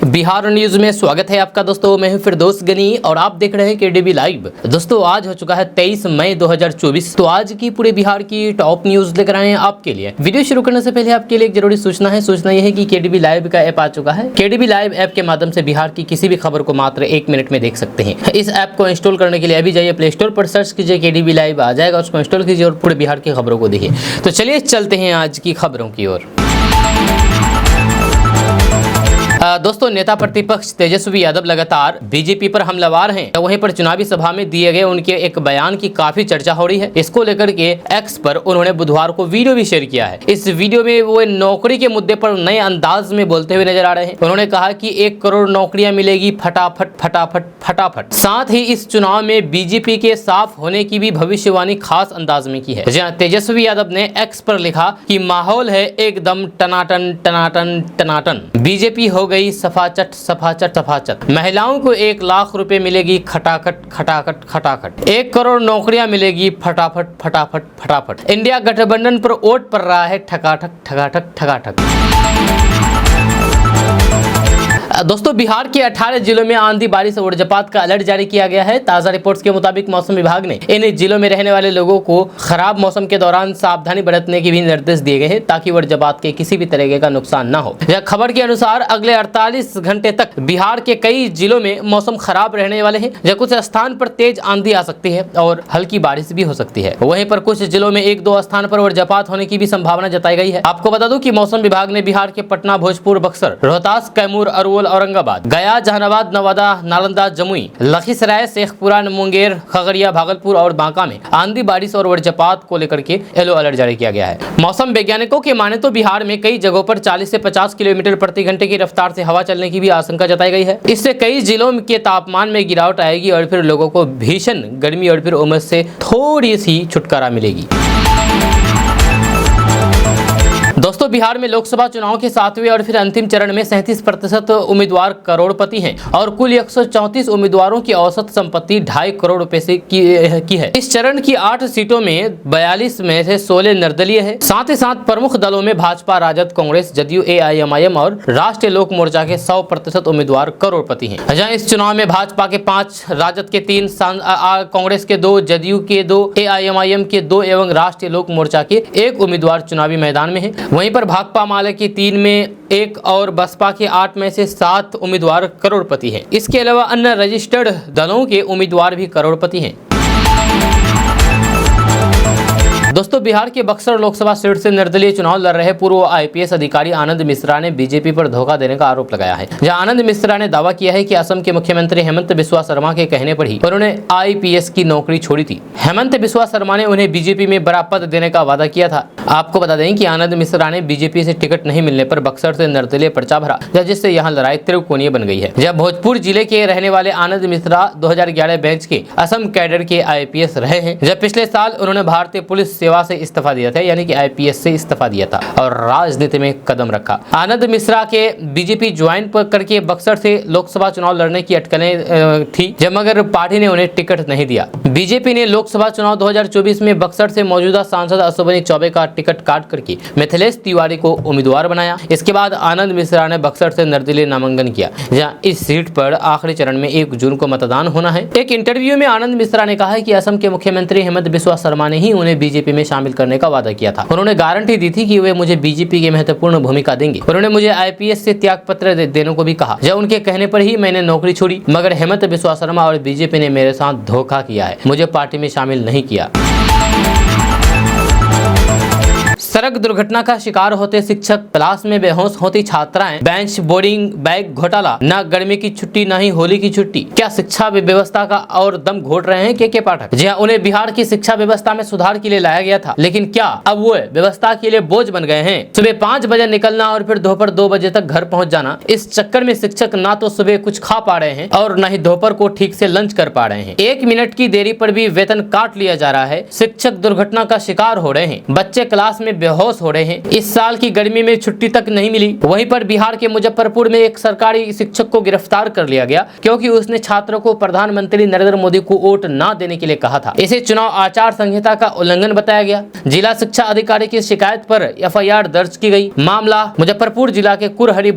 Bihar news में स्वागत है आपका दोस्तों। मैं हूं फिरदौस गनी और आप देख रहे हैं केडीबी लाइव। दोस्तों आज हो चुका है 23 मई 2024। तो आज की पूरे बिहार की टॉप न्यूज लेकर आए हैं आपके लिए। वीडियो शुरू करने से पहले आपके लिए एक जरूरी सूचना है। सूचना यह है कि केडीबी लाइव का ऐप आ चुका है। केडीबी लाइव ऐप के माध्यम से बिहार की किसी भी खबर को मात्र 1 मिनट में देख सकते हैं। इस ऐप को इंस्टॉल करने के लिए अभी जाइए प्ले स्टोर पर सर्च कीजिए केडीबी लाइव, आ जाएगा, उसको इंस्टॉल कीजिए और पूरे बिहार की खबरों को देखिए। तो चलिए चलते हैं आज की खबरों की ओर। दोस्तों नेता प्रतिपक्ष तेजस्वी यादव लगातार बीजेपी पर हमलावर हैं। वहीं पर चुनावी सभा में दिए गए उनके एक बयान की काफी चर्चा हो रही है। इसको लेकर के एक्स पर उन्होंने बुधवार को वीडियो भी शेयर किया है। इस वीडियो में वो नौकरी के मुद्दे पर नए अंदाज में बोलते हुए नजर आ रहे हैं। उन्होंने कहा कि 1 करोड़ नौकरियां मिलेगी फटाफट फटाफट फटाफट। साथ ही इस चुनाव में बीजेपी के साफ होने की भी भविष्यवाणी खास अंदाज में की है। जहां तेजस्वी यादव ने एक्स पर लिखा कि माहौल है एकदम टनाटन टनाटन टनाटन, बीजेपी हो गई सफाचट सफाचट सफाचट, महिलाओं को 1 लाख रुपए मिलेगी खटाखट खटाखट खटाखट, 1 करोड़ नौकरियां मिलेगी फटाफट फटाफट फटाफट, इंडिया गठबंधन पर वोट पड़ रहा है ठकाठक ठकाठक ठकाठक। दोस्तों बिहार के 18 जिलों में आंधी बारिश और वज्रपात का अलर्ट जारी किया गया है। ताजा रिपोर्ट्स के मुताबिक मौसम विभाग ने इन जिलों में रहने वाले लोगों को खराब मौसम के दौरान सावधानी बरतने के भी निर्देश दिए गए हैं ताकि वज्रपात के किसी भी तरीके का नुकसान न हो। यह खबर के अनुसार अगले 48 घंटे तक बिहार के कई जिलों में मौसम खराब रहने वाले हैं। जब कुछ स्थान पर तेज आंधी आ सकती है और हल्की बारिश भी हो सकती है। वहीं पर कुछ जिलों में 1-2 स्थान पर वज्रपात होने की भी संभावना जताई गई है। आपको बता दूं कि मौसम विभाग ने बिहार के पटना, भोजपुर, बक्सर, रोहतास, कैमूर, अरवल, औरंगाबाद, गया, जहानाबाद, नवादा, नालंदा, जमुई, लखीसराय, शेखपुरा, मुंगेर, खगड़िया, भागलपुर और बांका में आंधी बारिश और वज्रपात को लेकर के येलो अलर्ट जारी किया गया है। मौसम वैज्ञानिकों के माने तो बिहार में कई जगहों पर 40 से 50 किलोमीटर प्रति घंटे की रफ्तार से हवा चलने की भी आशंका जताई गई है। इससे कई जिलों के तापमान में गिरावट आएगी और फिर लोगों को भीषण गर्मी और फिर उमस से थोड़ी सी छुटकारा मिलेगी। दोस्तों बिहार में लोकसभा चुनाव के 7वें और फिर अंतिम चरण में 37% उम्मीदवार करोड़पति हैं और कुल 134 उम्मीदवारों की औसत संपत्ति 2.5 करोड़ रुपए से की है। इस चरण की 8 सीटों में 42 में से 16 निर्दलीय है। साथ ही साथ प्रमुख दलों में भाजपा, राजद, कांग्रेस, जदयू, AIMIM और राष्ट्रीय लोक मोर्चा के 100% उम्मीदवार करोड़पति हैं। जहां इस चुनाव में भाजपा के 5, राजद के 3, कांग्रेस के 2, जदयू के 2, AIMIM के 2 एवं राष्ट्रीय लोक मोर्चा के 1 उम्मीदवार चुनावी मैदान में है। वहीं पर भाकपा माले के 3 में 1 और बसपा के 8 में से 7 उम्मीदवार करोड़पति हैं। इसके अलावा अन्य रजिस्टर्ड दलों के उम्मीदवार भी करोड़पति हैं। दोस्तों बिहार के बक्सर लोकसभा सीट से निर्दलीय चुनाव लड़ रहे पूर्व IPS अधिकारी आनंद मिश्रा ने बीजेपी पर धोखा देने का आरोप लगाया है। जहां आनंद मिश्रा ने दावा किया है कि असम के मुख्यमंत्री हेमंत बिस्वा शर्मा के कहने पर ही उन्होंने IPS की नौकरी छोड़ी थी। हेमंत बिस्वा शर्मा ने उन्हें बीजेपी में बड़ा पद देने का वादा किया था। आपको बता दें कि आनंद मिश्रा ने बीजेपी से टिकट नहीं मिलने पर बक्सर से निर्दलीय पर्चा भरा, जिससे यहाँ लड़ाई त्रिकोणीय बन गई है। जब भोजपुर जिले के रहने वाले आनंद मिश्रा 2011 बैच के असम कैडर के IPS रहे हैं। जब पिछले साल उन्होंने भारतीय पुलिस सेवा से इस्तीफा दिया था, यानी कि IPS से इस्तीफा दिया था और राजनीति में कदम रखा। आनंद मिश्रा के बीजेपी ज्वाइन करके बक्सर से लोकसभा चुनाव लड़ने की अटकलें थी, जब मगर पार्टी ने उन्हें टिकट नहीं दिया। बीजेपी ने लोकसभा चुनाव 2024 में बक्सर से मौजूदा सांसद अश्विनी चौबे का टिकट काट करके मिथिलेश तिवारी को उम्मीदवार बनाया। इसके बाद आनंद मिश्रा ने बक्सर से निर्दलीय नामांकन किया, जहां इस सीट पर आखिरी चरण में 1 जून को मतदान होना है। एक इंटरव्यू में आनंद मिश्रा ने कहा कि असम के मुख्यमंत्री हेमंत बिस्वा शर्मा ने ही उन्हें बीजेपी में शामिल करने का वादा किया था। उन्होंने गारंटी दी थी कि वे मुझे बीजेपी की महत्वपूर्ण भूमिका देंगे। उन्होंने मुझे IPS से त्याग पत्र देने को भी कहा। जब उनके कहने पर ही मैंने नौकरी छोड़ी, मगर हेमंत बिस्वा शर्मा और बीजेपी ने मेरे साथ धोखा किया है, मुझे पार्टी में शामिल नहीं किया। सड़क दुर्घटना का शिकार होते शिक्षक, क्लास में बेहोश होती छात्राएं, बेंच बोर्डिंग बैग घोटाला, न गर्मी की छुट्टी न ही होली की छुट्टी। क्या शिक्षा व्यवस्था का और दम घोट रहे हैं के पाठक? जी हां, उन्हें बिहार की शिक्षा व्यवस्था में सुधार के लिए लाया गया था, लेकिन क्या अब वो व्यवस्था के लिए बोझ बन गए हैं? सुबह 5 बजे निकलना और फिर दोपहर 2 बजे तक घर पहुंच जाना। इस चक्कर में शिक्षक ना तो सुबह कुछ खा पा रहे हैं और न ही दोपहर को ठीक से लंच कर पा रहे हैं। 1 मिनट की देरी पर भी वेतन काट लिया जा रहा है। शिक्षक दुर्घटना का शिकार हो रहे हैं। बच्चे क्लास में बेहोश हो रहे हैं। इस साल की गर्मी में छुट्टी तक नहीं मिली। वहीं पर बिहार के मुजफ्फरपुर में एक सरकारी शिक्षक को गिरफ्तार कर लिया गया क्योंकि उसने छात्रों को प्रधानमंत्री नरेंद्र मोदी को वोट न देने के लिए कहा था। इसे चुनाव आचार संहिता का उल्लंघन बताया गया। जिला शिक्षा अधिकारी की शिकायत पर एफआईआर दर्ज की गई। मामला मुजफ्फरपुर जिला के कुरहरी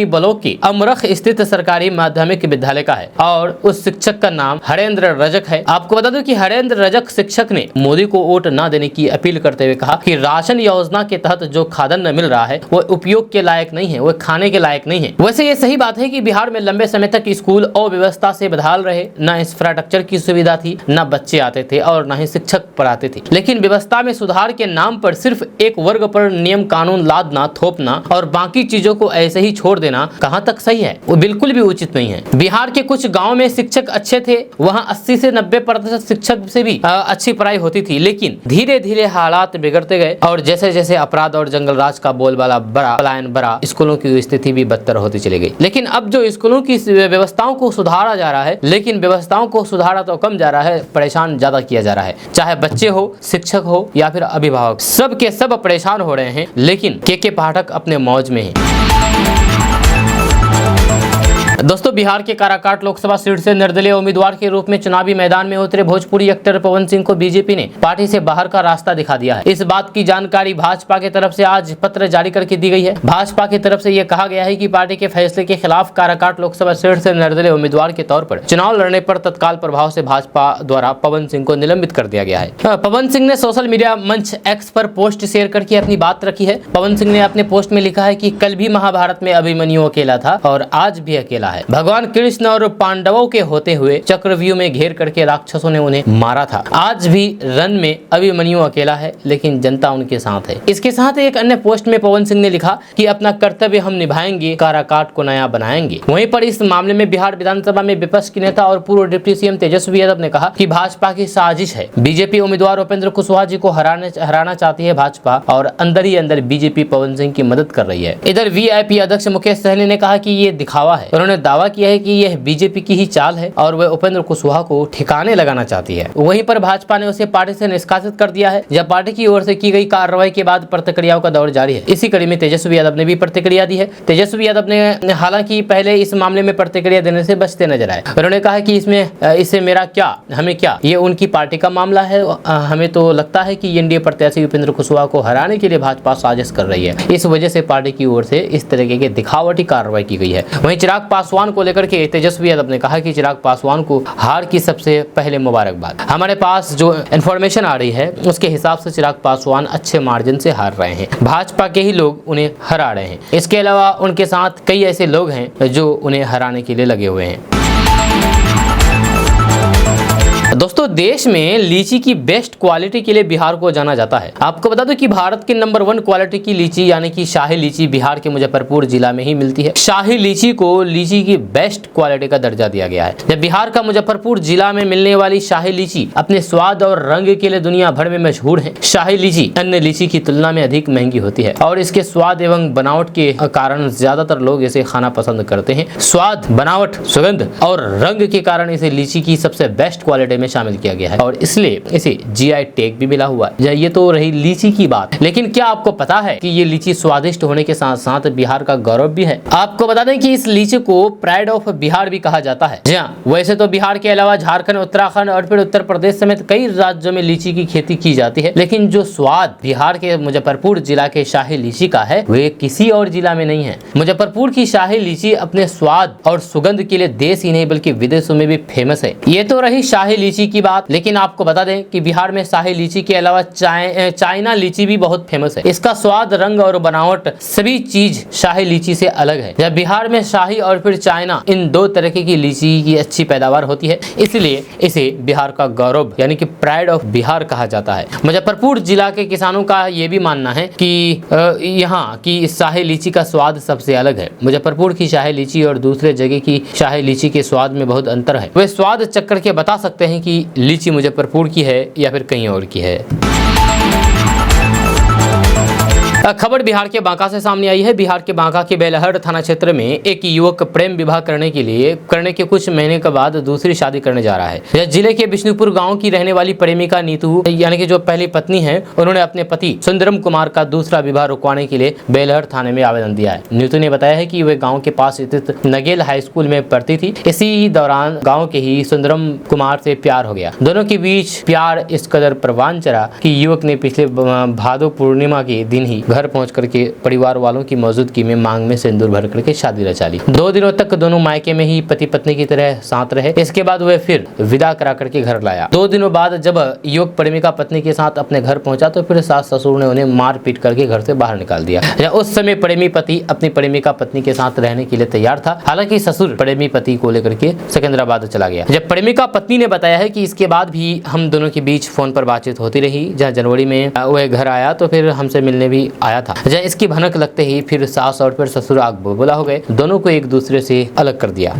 ब्लॉक के अमरख स्थित सरकारी माध्यमिक विद्यालय का है और उस शिक्षक का नाम हरेंद्र रजक है। आपको बता दूं कि हरेंद्र रजक शिक्षक ने मोदी को वोट न देने की अपील करते हुए कहा कि राशन योजना के तहत जो खाद्यान्न मिल रहा है वो उपयोग के लायक नहीं है, वो खाने के लायक नहीं है। वैसे ये सही बात है कि बिहार में लंबे समय तक स्कूल अव्यवस्था से बदहाल रहे। न इंफ्रास्ट्रक्चर की सुविधा थी, न बच्चे आते थे और न ही शिक्षक पढ़ाते थे। लेकिन व्यवस्था में सुधार के नाम पर सिर्फ एक वर्ग पर नियम कानून लादना, थोपना और बाकी चीजों को ऐसे ही छोड़ देना कहां तक सही है? वो बिल्कुल भी उचित नहीं है। बिहार के कुछ गाँव में शिक्षक अच्छे थे, वहाँ 80 से 90% शिक्षक से भी अच्छी पढ़ाई होती थी। लेकिन धीरे धीरे हालात बिगड़ते गए और जैसे जैसे अपराध और जंगलराज का बोलबाला बढ़ा, पलायन बढ़ा, स्कूलों की स्थिति भी बदतर होती चली गई। लेकिन अब जो स्कूलों की व्यवस्थाओं को सुधारा जा रहा है, लेकिन व्यवस्थाओं को सुधारा तो कम जा रहा है, परेशान ज्यादा किया जा रहा है। चाहे बच्चे हो, शिक्षक हो या फिर अभिभावक, सब के सब परेशान हो रहे हैं। लेकिन के पाठक अपने मौज में हैं। दोस्तों, बिहार के काराकाट लोकसभा सीट से निर्दलीय उम्मीदवार के रूप में चुनावी मैदान में उतरे भोजपुरी एक्टर पवन सिंह को बीजेपी ने पार्टी से बाहर का रास्ता दिखा दिया है। इस बात की जानकारी भाजपा की तरफ से आज पत्र जारी करके दी गई है। भाजपा की तरफ से यह कहा गया है कि पार्टी के फैसले के खिलाफ काराकाट लोकसभा सीट से निर्दलीय उम्मीदवार के तौर पर चुनाव लड़ने पर तत्काल प्रभाव से भाजपा द्वारा पवन सिंह को निलंबित कर दिया गया है। पवन सिंह ने सोशल मीडिया मंच एक्स पर पोस्ट शेयर करके अपनी बात रखी है। पवन सिंह ने अपने पोस्ट में लिखा है कि कल भी महाभारत में अभिमन्यु अकेला था और आज भी अकेला है। भगवान कृष्ण और पांडवों के होते हुए चक्रव्यूह में घेर करके राक्षसों ने उन्हें मारा था। आज भी रण में अभिमन्यु अकेला है, लेकिन जनता उनके साथ है। इसके साथ एक अन्य पोस्ट में पवन सिंह ने लिखा कि अपना कर्तव्य हम निभाएंगे, काराकाट को नया बनाएंगे। वहीं पर इस मामले में बिहार विधानसभा में विपक्ष के नेता और पूर्व डिप्टी सीएम तेजस्वी यादव ने कहा कि भाजपा की साजिश है। बीजेपी उम्मीदवार उपेंद्र कुशवाहा जी को हराना चाहती है भाजपा और अंदर ही अंदर बीजेपी पवन सिंह की मदद कर रही है। इधर वीआईपी अध्यक्ष मुकेश सहनी ने कहा कि ये दिखावा है। उन्होंने दावा किया है कि यह बीजेपी की ही चाल है और वह उपेंद्र कुशवाहा को ठिकाने लगाना चाहती है। वहीं पर भाजपा ने उसे पार्टी से निष्कासित कर दिया है। जब पार्टी की ओर से की गई कार्रवाई के बाद प्रतिक्रियाओं का दौर जारी है। इसी कड़ी में तेजस्वी यादव ने भी प्रतिक्रिया दी है। तेजस्वी यादव ने हालांकि पहले इस मामले में प्रतिक्रिया देने से बचते नजर आए। उन्होंने कहा कि इससे मेरा क्या, हमें क्या, ये उनकी पार्टी का मामला है। हमें तो लगता है कि एनडीए प्रत्याशी उपेंद्र कुशवाहा को हराने के लिए भाजपा साजिश कर रही है। इस वजह से पार्टी की ओर से इस तरीके की दिखावटी कार्रवाई की गई है। वहीं चिराग पासवान को लेकर के तेजस्वी यादव ने कहा कि चिराग पासवान को हार की सबसे पहले मुबारकबाद। हमारे पास जो इन्फॉर्मेशन आ रही है उसके हिसाब से चिराग पासवान अच्छे मार्जिन से हार रहे हैं। भाजपा के ही लोग उन्हें हरा रहे हैं। इसके अलावा उनके साथ कई ऐसे लोग हैं जो उन्हें हराने के लिए लगे हुए हैं। दोस्तों, देश में लीची की बेस्ट क्वालिटी के लिए बिहार को जाना जाता है। आपको बता दो कि भारत की नंबर 1 क्वालिटी की लीची यानी कि शाही लीची बिहार के मुजफ्फरपुर जिला में ही मिलती है। शाही लीची को लीची की बेस्ट क्वालिटी का दर्जा दिया गया है। जब बिहार का मुजफ्फरपुर जिला में मिलने वाली शाही लीची अपने स्वाद और रंग के लिए दुनिया भर में मशहूर है। शाही लीची अन्य लीची की तुलना में अधिक महंगी होती है और इसके स्वाद एवं बनावट के कारण ज्यादातर लोग इसे खाना पसंद करते हैं। स्वाद, बनावट, सुगंध और रंग के कारण इसे लीची की सबसे बेस्ट क्वालिटी में शामिल किया गया है और इसलिए इसे जीआई टैग भी मिला हुआ है। ये तो रही लीची की बात, लेकिन क्या आपको पता है कि ये लीची स्वादिष्ट होने के साथ साथ बिहार का गौरव भी है? आपको बता दें कि इस लीची को प्राइड ऑफ बिहार भी कहा जाता है। जी हाँ, वैसे तो बिहार के अलावा झारखंड, उत्तराखंड और फिर उत्तर प्रदेश समेत कई राज्यों में लीची की खेती की जाती है, लेकिन जो स्वाद बिहार के मुजफ्फरपुर जिला के शाही लीची का है वे किसी और जिला में नहीं है। मुजफ्फरपुर की शाही लीची अपने स्वाद और सुगंध के लिए देश ही नहीं बल्कि विदेशों में भी फेमस है। ये तो रही शाही लीची की बात, लेकिन आपको बता दें कि बिहार में शाही लीची के अलावा चाइना लीची भी बहुत फेमस है। इसका स्वाद, रंग और बनावट सभी चीज शाही लीची से अलग है। जब बिहार में शाही और फिर चाइना इन दो तरीके की लीची की अच्छी पैदावार होती है, इसलिए इसे बिहार का गौरव यानी कि प्राइड ऑफ बिहार कहा जाता है। मुजफ्फरपुर जिला के किसानों का ये भी मानना है कि यहाँ की शाही लीची का स्वाद सबसे अलग है। मुजफ्फरपुर की शाही लीची और दूसरे जगह की शाही लीची के स्वाद में बहुत अंतर है। वे स्वाद चख करके बता सकते हैं कि लीची मुजफ्फरपुर की है या फिर कहीं और की है। खबर बिहार के बांका से सामने आई है। बिहार के बांका के बेलहर थाना क्षेत्र में एक युवक प्रेम विवाह करने के कुछ महीने के बाद दूसरी शादी करने जा रहा है। यह जिले के विष्णुपुर गांव की रहने वाली प्रेमिका नीतू यानी कि जो पहली पत्नी है, उन्होंने अपने पति सुंदरम कुमार का दूसरा विवाह रुकवाने के लिए बेलहर थाने में आवेदन दिया है। नीतू ने बताया है कि वे गाँव के पास स्थित नगेल हाई स्कूल में पढ़ती थी। इसी दौरान गाँव के ही सुंदरम कुमार से प्यार हो गया। दोनों के बीच प्यार इस कदर परवान चढ़ा कि युवक ने पिछले भादो पूर्णिमा के दिन ही घर पहुंच करके परिवार वालों की मौजूदगी में मांग में सिंदूर भर करके शादी रचा ली। 2 दिनों तक दोनों मायके में ही पति पत्नी की तरह साथ रहे। इसके बाद वह फिर विदा करा करके घर लाया। 2 दिनों बाद जब युवक प्रेमिका पत्नी के साथ अपने घर पहुंचा तो फिर सास ससुर ने उन्हें मार पीट करके घर से बाहर निकाल दिया। उस समय प्रेमी पति अपनी प्रेमिका पत्नी के साथ रहने के लिए तैयार था। हालांकि ससुर प्रेमी पति को लेकर के सिकंदराबाद चला गया। जब प्रेमिका पत्नी ने बताया है कि इसके बाद भी हम दोनों के बीच फोन पर बातचीत होती रही। जहाँ जनवरी में वह घर आया तो फिर हमसे मिलने भी आया था। जब इसकी भनक लगते ही फिर सास और फिर ससुर आग बबूला हो गए। दोनों को एक दूसरे से अलग कर दिया।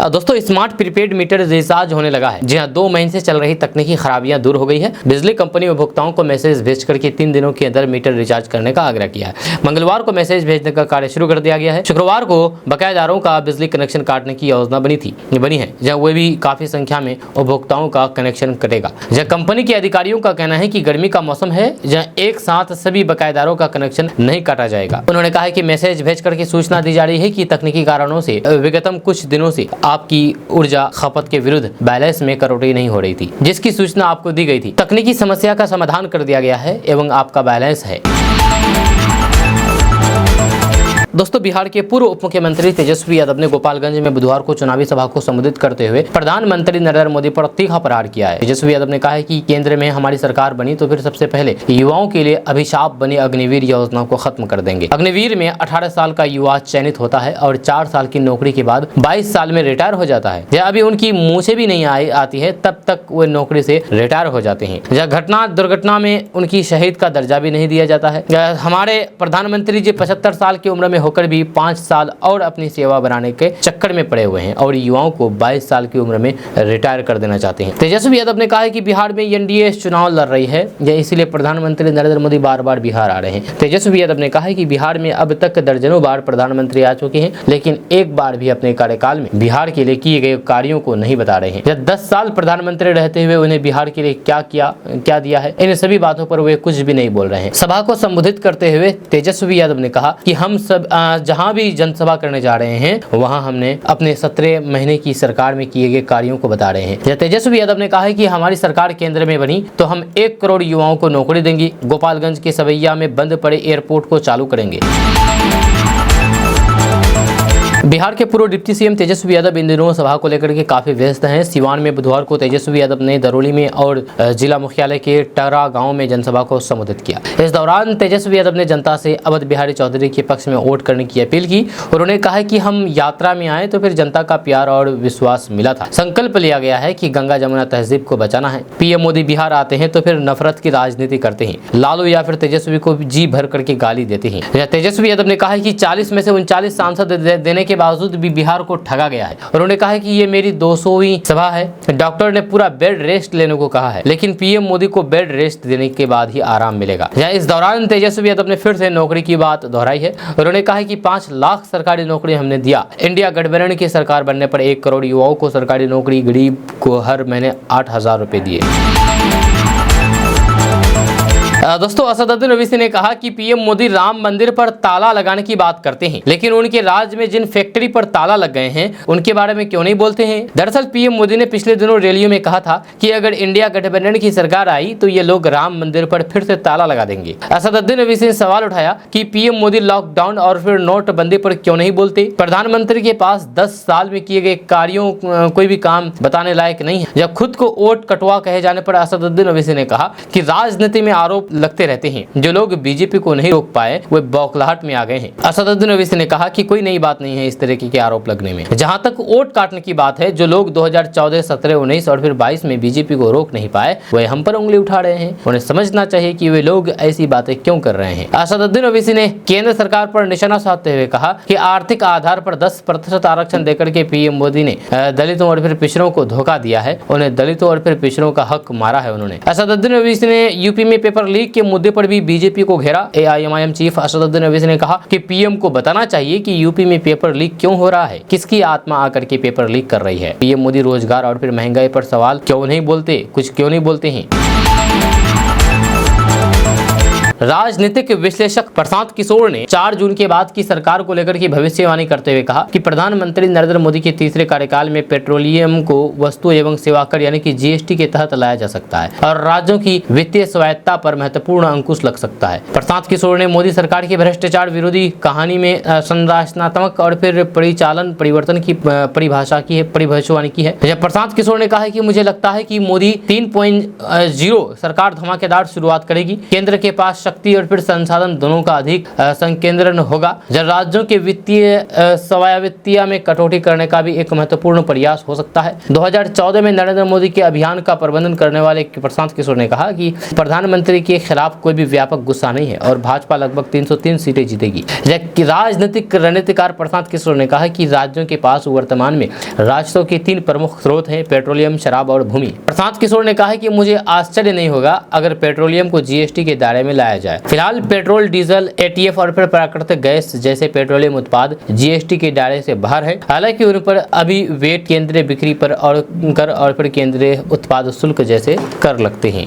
दोस्तों, स्मार्ट प्रीपेड मीटर रिचार्ज होने लगा है। जी हाँ, 2 महीने से चल रही तकनीकी खराबियां दूर हो गई है। बिजली कंपनी उपभोक्ताओं को मैसेज भेज करके 3 दिनों के अंदर मीटर रिचार्ज करने का आग्रह किया है। मंगलवार को मैसेज भेजने का कार्य शुरू कर दिया गया है। शुक्रवार को बकायेदारों का बिजली कनेक्शन काटने की योजना बनी है, जहाँ वे भी काफी संख्या में उपभोक्ताओं का कनेक्शन कटेगा। जहाँ कंपनी के अधिकारियों का कहना है कि गर्मी का मौसम है, जहाँ एक साथ सभी बकायेदारों का कनेक्शन नहीं काटा जाएगा। उन्होंने कहा है कि मैसेज भेज करके सूचना दी जा रही है कि तकनीकी कारणों से विगतम कुछ दिनों से आपकी ऊर्जा खपत के विरुद्ध बैलेंस में कटौती नहीं हो रही थी, जिसकी सूचना आपको दी गई थी। तकनीकी समस्या का समाधान कर दिया गया है एवं आपका बैलेंस है। दोस्तों, बिहार के पूर्व उप मुख्यमंत्री तेजस्वी यादव ने गोपालगंज में बुधवार को चुनावी सभा को संबोधित करते हुए प्रधानमंत्री नरेंद्र मोदी पर तीखा प्रहार किया है। तेजस्वी यादव ने कहा है कि केंद्र में हमारी सरकार बनी तो फिर सबसे पहले युवाओं के लिए अभिशाप बनी अग्निवीर योजना को खत्म कर देंगे। अग्निवीर में 18 साल का युवा चयनित होता है और 4 साल की नौकरी के बाद 22 साल में रिटायर हो जाता है। जब अभी उनकी मूछें भी नहीं आती है तब तक वो नौकरी से रिटायर हो जाते हैं। जब दुर्घटना में उनकी शहीद का दर्जा भी नहीं दिया जाता है। हमारे प्रधानमंत्री जी 75 साल की उम्र में होकर भी 5 साल और अपनी सेवा बनाने के चक्कर में पड़े हुए हैं और युवाओं को 22 साल की उम्र में रिटायर कर देना चाहते हैं। तेजस्वी यादव ने कहा है कि बिहार में एनडीए चुनाव लड़ रही है, इसलिए प्रधानमंत्री नरेंद्र मोदी बार-बार बिहार आ रहे हैं। तेजस्वी यादव ने कहा है कि बिहार में अब तक दर्जनों बार प्रधानमंत्री आ चुके हैं, लेकिन एक बार भी अपने कार्यकाल में बिहार के लिए किए गए कार्यों को नहीं बता रहे हैं। जब 10 साल प्रधानमंत्री रहते हुए उन्हें बिहार के लिए क्या दिया है, इन सभी बातों पर वे कुछ भी नहीं बोल रहे हैं। सभा को संबोधित करते हुए तेजस्वी यादव ने कहा कि हम सब जहां भी जनसभा करने जा रहे हैं वहां हमने अपने 17 महीने की सरकार में किए गए कार्यों को बता रहे हैं। तेजस्वी यादव ने कहा है कि हमारी सरकार केंद्र में बनी तो हम 1 करोड़ युवाओं को नौकरी देंगे। गोपालगंज के सवैया में बंद पड़े एयरपोर्ट को चालू करेंगे। बिहार के पूर्व डिप्टी सीएम तेजस्वी यादव इन दिनों सभा को लेकर के काफी व्यस्त हैं। सिवान में बुधवार को तेजस्वी यादव ने दरौली में और जिला मुख्यालय के टरा गांव में जनसभा को संबोधित किया। इस दौरान तेजस्वी यादव ने जनता से अवध बिहारी चौधरी के पक्ष में वोट करने की अपील की। उन्होंने कहा कि हम यात्रा में आए तो फिर जनता का प्यार और विश्वास मिला था। संकल्प लिया गया है कि गंगा जमुना तहजीब को बचाना है। पीएम मोदी बिहार आते हैं तो फिर नफरत की राजनीति करते हैं, लालू या फिर तेजस्वी को जी भर करके गाली देते हैं। तेजस्वी यादव ने कहा है कि 40 में से 39 सांसद देने के बावजूद भी बिहार को ठगा गया है। उन्होंने कहा है कि ये मेरी 200वीं सभा है। डॉक्टर ने पूरा बेड रेस्ट लेने को कहा है, लेकिन पीएम मोदी को बेड रेस्ट देने के बाद ही आराम मिलेगा। इस दौरान तेजस्वी यादव ने फिर से नौकरी की बात दोहराई है। उन्होंने कहा है कि 5 लाख सरकारी नौकरी हमने दिया। इंडिया गठबंधन की सरकार बनने पर 1 करोड़ युवाओं को सरकारी नौकरी, गरीब को हर महीने 8,000 रुपए दिए। दोस्तों, असदुद्दीन ओवैसी ने कहा कि पीएम मोदी राम मंदिर पर ताला लगाने की बात करते हैं, लेकिन उनके राज्य में जिन फैक्ट्री पर ताला लग गए हैं उनके बारे में क्यों नहीं बोलते हैं। दरअसल पीएम मोदी ने पिछले दिनों रैलियों में कहा था कि अगर इंडिया गठबंधन की सरकार आई तो ये लोग राम मंदिर पर फिर से ताला लगा देंगे। असदुद्दीन ओवैसी ने सवाल उठाया कि पीएम मोदी लॉकडाउन और फिर नोटबंदी पर क्यों नहीं बोलते। प्रधानमंत्री के पास 10 साल में किए गए कार्यों कोई भी काम बताने लायक नहीं है। जब खुद को वोट कटवा कहे जाने पर असदुद्दीन ओवैसी ने कहा कि राजनीति में आरोप लगते रहते हैं। जो लोग बीजेपी को नहीं रोक पाए वे बौखलाहट में आ गए हैं। असदुद्दीन ओवैसी ने कहा कि कोई नई बात नहीं है इस तरीके के आरोप लगने में। जहां तक वोट काटने की बात है, जो लोग 2014, 17, 19 और फिर 22 में बीजेपी को रोक नहीं पाए वे हम पर उंगली उठा रहे हैं। उन्हें समझना चाहिए कि वे लोग ऐसी बातें क्यों कर रहे हैं। असदुद्दीन ओवैसी ने केंद्र सरकार पर निशाना साधते हुए कहा कि आर्थिक आधार पर 10% आरक्षण देकर के पीएम मोदी ने दलितों और फिर पिछड़ों को धोखा दिया है। उन्हें दलितों और फिर पिछड़ों का हक मारा है उन्होंने। असदुद्दीन ओवैसी ने यूपी में पेपर लीक के मुद्दे पर भी बीजेपी को घेरा। एआईएमआईएम चीफ असदुद्दीन ओवैसी ने कहा कि पीएम को बताना चाहिए कि यूपी में पेपर लीक क्यों हो रहा है, किसकी आत्मा आकर के पेपर लीक कर रही है। पीएम मोदी रोजगार और फिर महंगाई पर सवाल क्यों नहीं बोलते, कुछ क्यों नहीं बोलते हैं। राजनीतिक विश्लेषक प्रशांत किशोर ने 4 जून के बाद की सरकार को लेकर की भविष्यवाणी करते हुए कहा कि प्रधानमंत्री नरेंद्र मोदी के तीसरे कार्यकाल में पेट्रोलियम को वस्तु एवं सेवा कर यानी कि जीएसटी के तहत लाया जा सकता है और राज्यों की वित्तीय स्वायत्ता पर महत्वपूर्ण अंकुश लग सकता है। प्रशांत किशोर ने मोदी सरकार की भ्रष्टाचार विरोधी कहानी में संरचनात्मक और फिर परिचालन परिवर्तन की भविष्यवाणी की है। प्रशांत किशोर ने कहा है कि मुझे लगता है कि मोदी 3.0 सरकार धमाकेदार शुरुआत करेगी। केंद्र के पास शक्ति और फिर संसाधन दोनों का अधिक संकेंद्रण होगा। जब राज्यों के वित्तीय स्वायत्तता में कटौती करने का भी एक महत्वपूर्ण प्रयास हो सकता है। 2014 में नरेंद्र मोदी के अभियान का प्रबंधन करने वाले प्रशांत किशोर ने कहा कि प्रधानमंत्री के खिलाफ कोई भी व्यापक गुस्सा नहीं है और भाजपा लगभग 303 सीटें जीतेगी। जबकि राजनीतिक रणनीतिकार प्रशांत किशोर ने कहा कि राज्यों के पास वर्तमान में राजस्व के 3 प्रमुख स्रोत हैं, पेट्रोलियम, शराब और भूमि। प्रशांत किशोर ने कहा कि मुझे आश्चर्य नहीं होगा अगर पेट्रोलियम को जीएसटी के दायरे में लाया जाए। फिलहाल पेट्रोल, डीजल, एटीएफ और फिर प्राकृतिक गैस जैसे पेट्रोलियम उत्पाद जीएसटी के दायरे से बाहर है। हालांकि उन पर अभी वेट, केंद्रीय बिक्री पर और कर और फिर केंद्रीय उत्पाद शुल्क जैसे कर लगते हैं।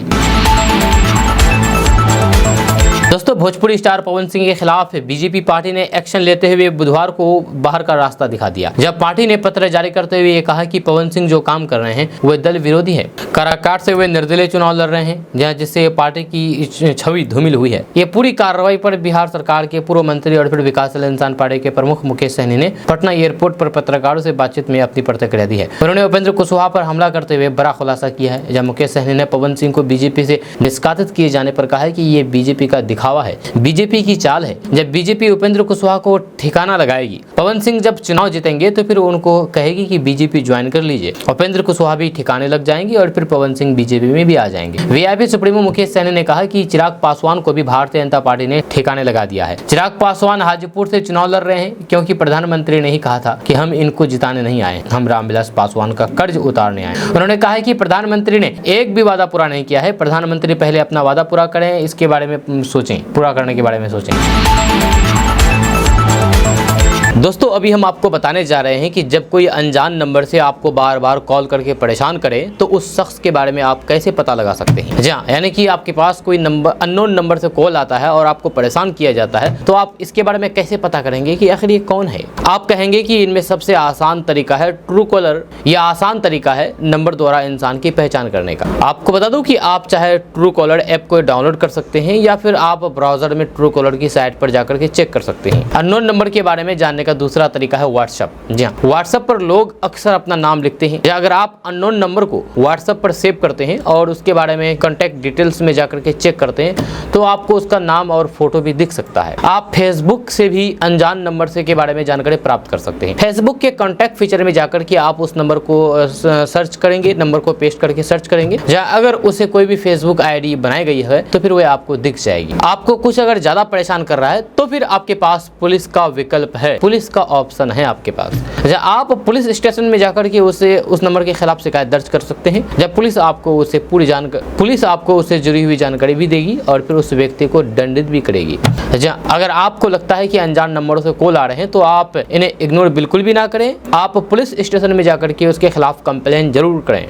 दोस्तों, भोजपुरी स्टार पवन सिंह के खिलाफ बीजेपी पार्टी ने एक्शन लेते हुए बुधवार को बाहर का रास्ता दिखा दिया, जब पार्टी ने पत्र जारी करते हुए ये कहा कि पवन सिंह जो काम कर रहे हैं वह दल विरोधी है। काराकाट से वे निर्दलीय चुनाव लड़ रहे हैं, जिससे पार्टी की छवि धूमिल हुई है। ये पूरी कार्रवाई पर बिहार सरकार के पूर्व मंत्री और फिर विकासशील इंसान पार्टी के प्रमुख मुकेश सहनी ने पटना एयरपोर्ट पर पत्रकारों से बातचीत में अपनी प्रतिक्रिया दी है। उन्होंने उपेंद्र कुशवाहा पर हमला करते हुए बड़ा खुलासा किया है, जब मुकेश सहनी ने पवन सिंह को बीजेपी से निष्कासित किए जाने पर कहा है कि ये बीजेपी का दिखावा है, बीजेपी की चाल है। जब बीजेपी उपेंद्र कुशवाहा को ठिकाना लगाएगी, पवन सिंह जब चुनाव जीतेंगे तो फिर उनको कहेगी कि बीजेपी ज्वाइन कर लीजिए। उपेंद्र कुशवाहा भी ठिकाने लग जाएंगे और फिर पवन सिंह बीजेपी में भी आ जाएंगे। वीआईपी सुप्रीमो मुकेश सहनी ने कहा कि चिराग पासवान को भी भारतीय जनता पार्टी ने ठिकाने लगा दिया है। चिराग पासवान हाजीपुर से चुनाव लड़ रहे हैं क्योंकि प्रधानमंत्री ने ही कहा था कि हम इनको जिताने नहीं आए, हम रामविलास पासवान का कर्ज उतारने आए। उन्होंने कहा है कि प्रधानमंत्री ने एक भी वादा पूरा नहीं किया है। प्रधानमंत्री पहले अपना वादा पूरा करें, इसके बारे में सोचें, पूरा करने के बारे में सोचें। दोस्तों, अभी हम आपको बताने जा रहे हैं कि जब कोई अनजान नंबर से आपको बार बार कॉल करके परेशान करे तो उस शख्स के बारे में आप कैसे पता लगा सकते हैं। जी हाँ, यानी कि आपके पास कोई नंबर, अननोन नंबर से कॉल आता है और आपको परेशान किया जाता है, तो आप इसके बारे में कैसे पता करेंगे कि आखिर ये कौन है। आप कहेंगे कि इनमें सबसे आसान तरीका है ट्रू कॉलर, या आसान तरीका है नंबर द्वारा इंसान की पहचान करने का। आपको बता दूं कि आप चाहे ट्रू कॉलर ऐप को डाउनलोड कर सकते हैं या फिर आप ब्राउजर में ट्रू कॉलर की साइट पर जाकर के चेक कर सकते हैं। अननोन नंबर के बारे में जानने का दूसरा तरीका है व्हाट्सएप। जी हाँ, व्हाट्सएप पर लोग अक्सर अपना नाम लिखते हैं। अगर आप अननोन नंबर को व्हाट्सएप पर सेव करते हैं और उसके बारे में कॉन्टैक्ट डिटेल्स में जाकर के चेक करते हैं तो आपको उसका नाम और फोटो भी दिख सकता है। आप फेसबुक से भी अनजान नंबर से के बारे में जानकारी प्राप्त कर सकते हैं। फेसबुक के कॉन्टैक्ट फीचर में जाकर के आप उस नंबर को सर्च करेंगे, नंबर को पेस्ट करके सर्च करेंगे। या अगर उसे कोई भी फेसबुक आईडी बनाई गई है तो फिर वह आपको दिख जाएगी। आपको कुछ अगर ज्यादा परेशान कर रहा है तो फिर आपके पास पुलिस का विकल्प है, पुलिस का ऑप्शन है आपके पास। आप पुलिस स्टेशन में जाकर के उस नंबर के खिलाफ शिकायत दर्ज कर सकते हैं। जब पुलिस आपको उससे जुड़ी हुई जानकारी भी देगी और फिर उस व्यक्ति को दंडित भी करेगी। अगर आपको लगता है कि अनजान नंबरों से कॉल आ रहे हैं तो आप इन्हें इग्नोर बिल्कुल भी ना करें। आप पुलिस स्टेशन में जाकर के उसके खिलाफ कंप्लेन जरूर करें।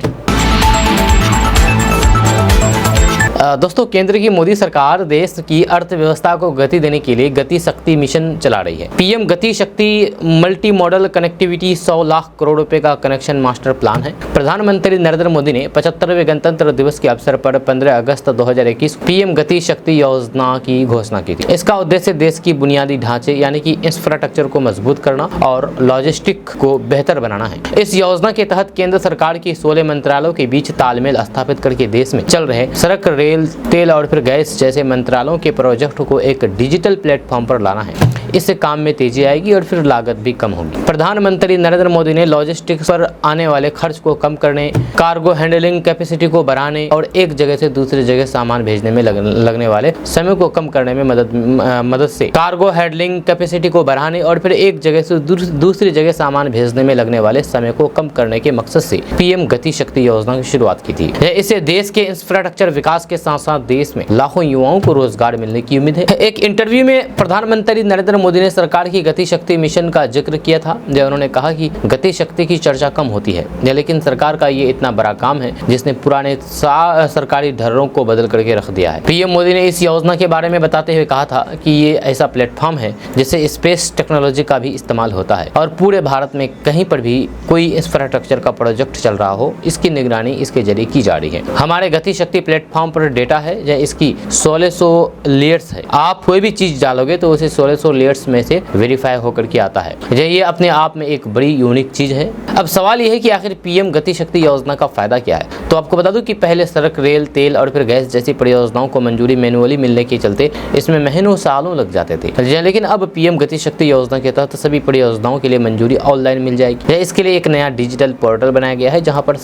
दोस्तों, केंद्र की मोदी सरकार देश की अर्थव्यवस्था को गति देने के लिए गति शक्ति मिशन चला रही है। पीएम गति शक्ति multi modal connectivity 100 lakh crore रुपए का कनेक्शन मास्टर प्लान है। प्रधानमंत्री नरेंद्र मोदी ने 75वें गणतंत्र दिवस के अवसर पर 15 अगस्त 2021 पीएम गति शक्ति योजना की घोषणा की थी। इसका उद्देश्य देश की बुनियादी ढांचे यानी कि इंफ्रास्ट्रक्चर को मजबूत करना और लॉजिस्टिक को बेहतर बनाना है। इस योजना के तहत केंद्र सरकार की 16 मंत्रालयों के बीच तालमेल स्थापित करके देश में चल रहे सड़क, रेल, तेल और फिर गैस जैसे मंत्रालयों के प्रोजेक्ट को एक डिजिटल प्लेटफॉर्म पर लाना है। इससे काम में तेजी आएगी और फिर लागत भी कम होगी। प्रधानमंत्री नरेंद्र मोदी ने लॉजिस्टिक्स पर आने वाले खर्च को कम करने, कार्गो हैंडलिंग कैपेसिटी को बढ़ाने और एक जगह से दूसरी जगह सामान भेजने में लगने वाले समय को कम करने में मदद से कार्गो हैंडलिंग कैपेसिटी को बढ़ाने और फिर एक जगह से दूसरी जगह सामान भेजने में लगने वाले समय को कम करने के मकसद से पीएम गति शक्ति योजना की शुरुआत की थी। इससे देश के इंफ्रास्ट्रक्चर विकास के साथ साथ देश में लाखों युवाओं को रोजगार मिलने की उम्मीद है। एक इंटरव्यू में प्रधानमंत्री नरेंद्र मोदी ने सरकार की गति शक्ति मिशन का जिक्र किया था, जब उन्होंने कहा कि गति शक्ति की चर्चा कम होती है, लेकिन सरकार का ये इतना बड़ा काम है जिसने पुराने सरकारी ढर्रों को बदल करके रख दिया है। पीएम मोदी ने इस योजना के बारे में बताते हुए कहा था कि ये ऐसा प्लेटफॉर्म है जिससे स्पेस टेक्नोलॉजी का भी इस्तेमाल होता है और पूरे भारत में कहीं पर भी कोई इंफ्रास्ट्रक्चर का प्रोजेक्ट चल रहा हो, इसकी निगरानी इसके जरिए की जा रही है। हमारे गति शक्ति प्लेटफॉर्म पर डेटा है, इसकी 1600 लेयर्स है। आप कोई भी चीज डालोगे तो उसे 1600 लेयर्स में से वेरीफाई होकर के आता है। ये अपने आप में एक बड़ी यूनिक चीज है। अब सवाल यह है कि आखिर पीएम गति शक्ति योजना का फायदा क्या है। तो आपको बता दूं कि पहले सड़क, रेल, तेल और फिर गैस जैसी परियोजनाओं को मंजूरी मैनुअली मिलने के चलते इसमें महीनों सालों लग जाते थे, लेकिन अब पीएम गति शक्ति योजना के तहत सभी परियोजनाओं के लिए मंजूरी ऑनलाइन मिल जाएगी। इसके लिए एक नया डिजिटल पोर्टल बनाया गया है जहां पर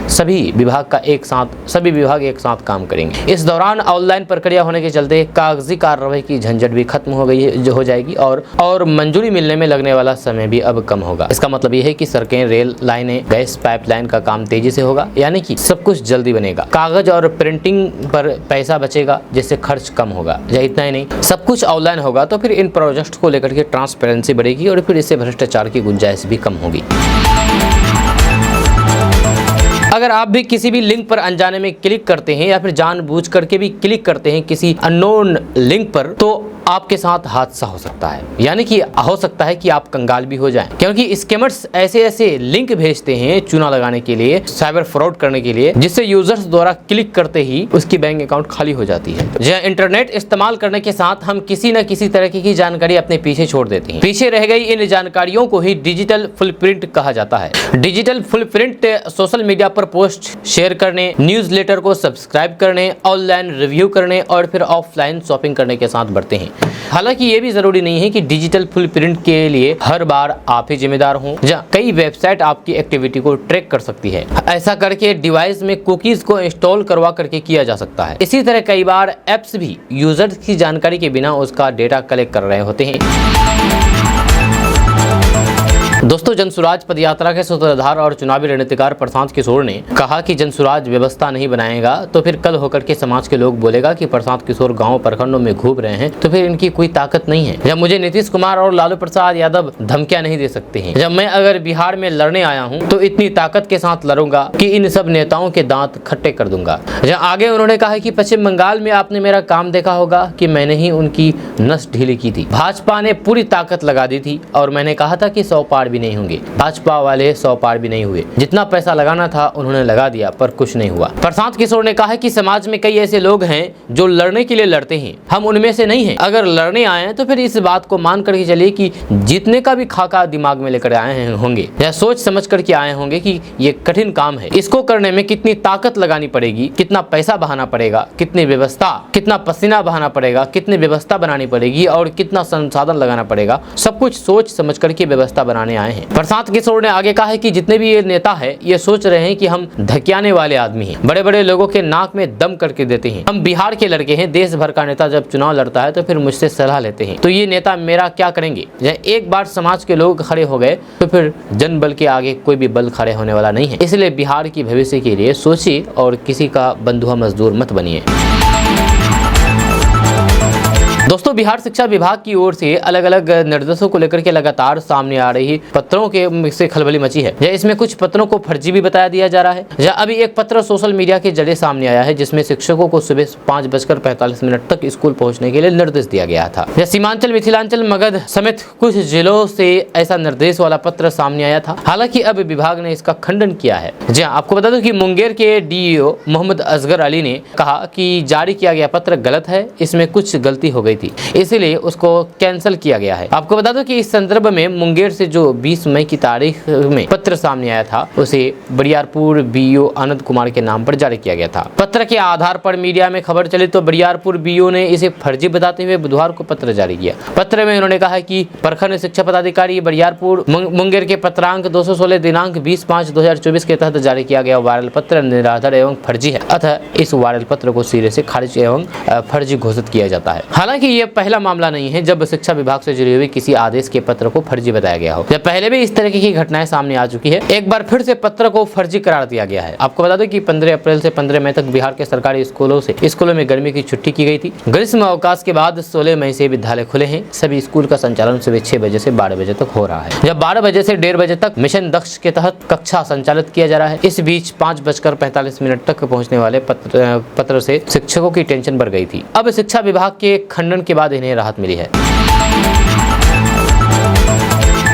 सभी विभाग एक साथ काम करेंगे। इस दौरान ऑनलाइन प्रक्रिया होने के चलते कागजी कार्रवाई की झंझट भी खत्म हो जाएगी और मंजूरी मिलने में लगने वाला समय भी अब कम होगा। इसका मतलब यह है कि सड़कें, रेल लाइनें, गैस पाइपलाइन का काम तेजी से होगा, यानी कि सब कुछ जल्दी बनेगा। कागज और प्रिंटिंग पर पैसा बचेगा जिससे खर्च कम होगा। इतना ही नहीं, सब कुछ ऑनलाइन होगा तो फिर इन प्रोजेक्ट को लेकर के ट्रांसपेरेंसी बढ़ेगी और फिर इससे भ्रष्टाचार की गुंजाइश भी कम होगी। अगर आप भी किसी भी लिंक पर अनजाने में क्लिक करते हैं या फिर जानबूझ करके भी क्लिक करते हैं किसी अननोन लिंक पर, तो आपके साथ हादसा हो सकता है, यानी कि हो सकता है कि आप कंगाल भी हो जाएं, क्योंकि स्कैमर्स ऐसे लिंक भेजते हैं चूना लगाने के लिए, साइबर फ्रॉड करने के लिए, जिससे यूजर्स द्वारा क्लिक करते ही उसकी बैंक अकाउंट खाली हो जाती है। जहाँ इंटरनेट इस्तेमाल करने के साथ हम किसी न किसी तरह की जानकारी अपने पीछे छोड़ देते हैं। पीछे रह गई इन जानकारियों को ही डिजिटल फुटप्रिंट कहा जाता है। डिजिटल फुटप्रिंट सोशल मीडिया पर पोस्ट शेयर करने, न्यूज़लेटर को सब्सक्राइब करने, ऑनलाइन रिव्यू करने और फिर ऑफलाइन शॉपिंग करने के साथ बढ़ते हैं। हालांकि ये भी जरूरी नहीं है कि डिजिटल फुटप्रिंट के लिए हर बार आप ही जिम्मेदार हों। जहाँ कई वेबसाइट आपकी एक्टिविटी को ट्रैक कर सकती है। ऐसा करके डिवाइस में कुकीज को इंस्टॉल करवा करके किया जा सकता है। इसी तरह कई बार एप्स भी यूजर्स की जानकारी के बिना उसका डेटा कलेक्ट कर रहे होते हैं। दोस्तों, जनसुराज पदयात्रा के सूत्रधार और चुनावी रणनीतिकार प्रशांत किशोर ने कहा कि जनसुराज व्यवस्था नहीं बनाएगा तो फिर कल होकर के समाज के लोग बोलेगा कि प्रशांत किशोर गांव प्रखंडों में घूम रहे हैं, तो फिर इनकी कोई ताकत नहीं है। जब मुझे नीतीश कुमार और लालू प्रसाद यादव धमकियां नहीं दे सकते हैं, जब मैं अगर बिहार में लड़ने आया हूं तो इतनी ताकत के साथ लड़ूंगा कि इन सब नेताओं के दांत खट्टे कर दूंगा। जहाँ आगे उन्होंने कहा कि पश्चिम बंगाल में आपने मेरा काम देखा होगा कि मैंने ही उनकी नस ढीली की थी। भाजपा ने पूरी ताकत लगा दी थी और मैंने कहा था कि 100 पार भी नहीं होंगे। भाजपा वाले 100 पार भी नहीं हुए। जितना पैसा लगाना था उन्होंने लगा दिया पर कुछ नहीं हुआ। प्रशांत किशोर ने कहा कि समाज में कई ऐसे लोग हैं जो लड़ने के लिए लड़ते हैं, हम उनमें से नहीं हैं। अगर लड़ने आए तो फिर इस बात को मान करके चलिए कि जीतने का भी खाका दिमाग में लेकर आए होंगे या सोच समझ करके आए होंगे कि ये कठिन काम है, इसको करने में कितनी ताकत लगानी पड़ेगी, कितना पैसा बहाना पड़ेगा, कितनी व्यवस्था, कितना पसीना बहाना पड़ेगा, कितनी व्यवस्था बनानी पड़ेगी और कितना संसाधन लगाना पड़ेगा, सब कुछ सोच समझ करके व्यवस्था बनाने आए हैं। प्रशांत किशोर ने आगे कहा है कि जितने भी ये नेता है ये सोच रहे हैं कि हम धकियाने वाले आदमी हैं, बड़े बड़े लोगों के नाक में दम करके देते हैं। हम बिहार के लड़के हैं, देश भर का नेता जब चुनाव लड़ता है तो फिर मुझसे सलाह लेते हैं, तो ये नेता मेरा क्या करेंगे। एक बार समाज के लोग खड़े हो गए तो फिर जन बल के आगे कोई भी बल खड़े होने वाला नहीं है। इसलिए बिहार की भविष्य के लिए सोचिए और किसी का बंधुआ मजदूर मत बनिए। दोस्तों, बिहार शिक्षा विभाग की ओर से अलग अलग निर्देशों को लेकर के लगातार सामने आ रही पत्रों के से खलबली मची है। इसमें कुछ पत्रों को फर्जी भी बताया दिया जा रहा है। अभी एक पत्र सोशल मीडिया के जरिए सामने आया है जिसमें शिक्षकों को सुबह 5:45 तक स्कूल पहुंचने के लिए निर्देश दिया गया था। सीमांचल, मिथिलांचल, मगध समेत कुछ जिलों से ऐसा निर्देश वाला पत्र सामने आया था। हालांकि अब विभाग ने इसका खंडन किया है। आपको बता दूं कि मुंगेर के डीईओ मोहम्मद असगर अली ने कहा कि जारी किया गया पत्र गलत है, इसमें कुछ गलती हो गई गई थी, इसीलिए उसको कैंसिल किया गया है। आपको बता दो कि इस संदर्भ में मुंगेर से जो 20 मई की तारीख में पत्र सामने आया था उसे बरियारपुर बीओ आनंद कुमार के नाम पर जारी किया गया था। पत्र के आधार पर मीडिया में खबर चली तो बरियारपुर बीओ ने इसे फर्जी बताते हुए बुधवार को पत्र जारी किया। पत्र में उन्होंने कहा कि प्रखंड शिक्षा पदाधिकारी बरियारपुर मुंगेर के पत्रांक 216 दिनांक 20/5/2024 के तहत जारी किया गया वायरल पत्र निराधार एवं फर्जी है, अतः इस वायरल पत्र को सिरे से खारिज एवं फर्जी घोषित किया जाता है। हालांकि यह पहला मामला नहीं है जब शिक्षा विभाग से जुड़ी हुई किसी आदेश के पत्र को फर्जी बताया गया हो। जब पहले भी इस तरह की घटनाएं सामने आ चुकी है, एक बार फिर से पत्र को फर्जी करार दिया गया है। आपको बता दें कि 15 अप्रैल से 15 मई तक बिहार के सरकारी स्कूलों में गर्मी की छुट्टी की गई थी। ग्रीष्म अवकाश के बाद 16 मई से विद्यालय खुले हैं। सभी स्कूल का संचालन सुबह 6 बजे से 12 बजे तक हो रहा है, जब 12 बजे से 1:30 बजे तक मिशन दक्ष के तहत कक्षा संचालित किया जा रहा है। इस बीच 5:45 तक पहुंचने वाले पत्र से शिक्षकों की टेंशन बढ़ गई थी। अब शिक्षा विभाग के खंडन के बाद इन्हें राहत मिली है।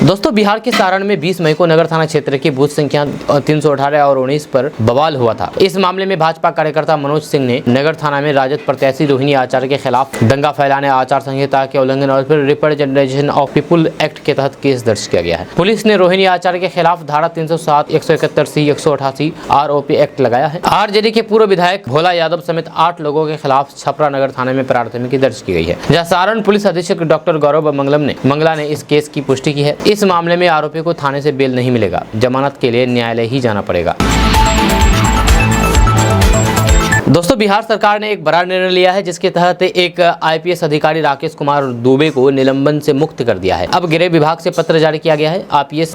दोस्तों, बिहार के सारण में 20 मई को नगर थाना क्षेत्र की बूथ संख्या 318 और 19 पर बवाल हुआ था। इस मामले में भाजपा कार्यकर्ता मनोज सिंह ने नगर थाना में राजद प्रत्याशी रोहिणी आचार्य के खिलाफ दंगा फैलाने, आचार संहिता के उल्लंघन और फिर रिप्रेजेंटेशन ऑफ पीपुल एक्ट के तहत केस दर्ज किया गया है। पुलिस ने रोहिणी आचार्य के खिलाफ धारा 307, 171C, 188 आरओपी एक्ट लगाया है। आरजेडी के पूर्व विधायक भोला यादव समेत 8 लोगों के खिलाफ छपरा नगर थाने में प्राथमिकी दर्ज की गई है, जहाँ सारण पुलिस अधीक्षक डॉक्टर गौरव मंगला ने इस केस की पुष्टि की है। इस मामले में आरोपी को थाने से बेल नहीं मिलेगा, जमानत के लिए न्यायालय ही जाना पड़ेगा। दोस्तों, बिहार सरकार ने एक बड़ा निर्णय लिया है जिसके तहत एक आईपीएस अधिकारी राकेश कुमार दुबे को निलंबन से मुक्त कर दिया है। अब गृह विभाग से पत्र जारी किया गया है।